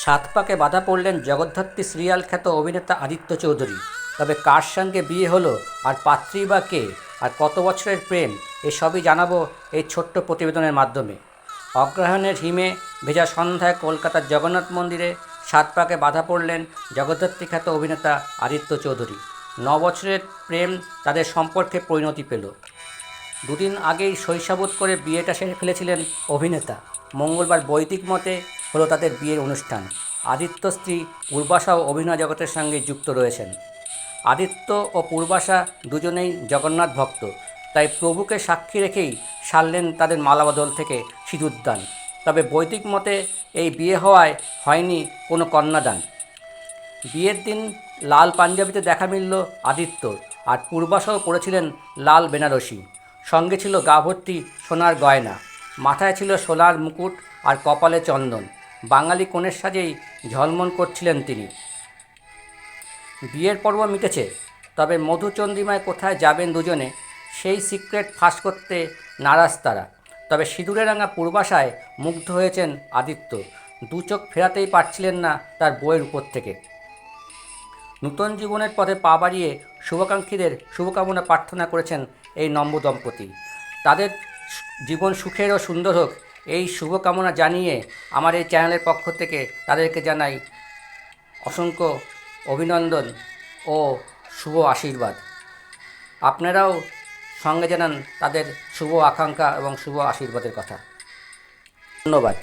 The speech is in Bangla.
সাত পাকে বাধা পড়লেন জগদ্ধাত্রী সিরিয়াল খ্যাত অভিনেতা আদিত্য চৌধুরী। তবে কার সঙ্গে বিয়ে হলো, আর পাত্রী বা কে, আর কত বছরের প্রেম, এসবই জানাবো এই ছোট্ট প্রতিবেদনের মাধ্যমে। অগ্রহায়ণের হিমে ভেজা সন্ধ্যায় কলকাতার জগন্নাথ মন্দিরে সাত পাকে বাধা পড়লেন জগদ্ধাত্রী খ্যাত অভিনেতা আদিত্য চৌধুরী। 9 বছরের প্রেম তাদের সম্পর্কে পরিণতি পেল। দুদিন আগেই শৈশবোধ করে বিয়েটা সেরে ফেলেছিলেন অভিনেতা। মঙ্গলবার বৈদিক মতে হলো তাদের বিয়ের অনুষ্ঠান। আদিত্য স্ত্রী পূর্বাশাও অভিনয় জগতের সঙ্গে যুক্ত রয়েছেন। আদিত্য ও পূর্বাশা দুজনেই জগন্নাথ ভক্ত, তাই প্রভুকে সাক্ষী রেখেই সারলেন তাদের মালাবদল থেকে সিঁদুরদান। তবে বৈদিক মতে এই বিয়ে হয়নি কোনো কন্যাদান। বিয়ের দিন লাল পাঞ্জাবিতে দেখা মিলল আদিত্যর, আর পূর্বাশাও পরেছিলেন লাল বেনারসি। সঙ্গে ছিল গা ভর্তি সোনার গয়না, মাথায় ছিল সোনার মুকুট আর কপালে চন্দন। বাঙালি কনের সাজেই ঝলমল করছিলেন তিনি। বিয়ের পর্ব মিটেছে, তবে মধুচন্দ্রিমায় কোথায় যাবেন দুজনে সেই সিক্রেট ফাঁস করতে নারাজ তারা। তবে সিঁদুরে রাঙা পূর্বাশায় মুগ্ধ হয়েছেন আদিত্য। দু চোখ ফেরাতেই পারছিলেন না তার বউয়ের উপর থেকে। নূতন জীবনের পথে পা বাড়িয়ে শুভাকাঙ্ক্ষীদের শুভকামনা প্রার্থনা করেছেন এই নব্য দম্পতি। তাদের জীবন সুখের ও সুন্দর হোক, এই শুভকামনা জানিয়ে আমার এই চ্যানেলের পক্ষ থেকে তাদেরকে জানাই অসংখ্য অভিনন্দন ও শুভ আশীর্বাদ। আপনারাও সঙ্গে জানান তাদের শুভ আকাঙ্ক্ষা এবং শুভ আশীর্বাদের কথা। ধন্যবাদ।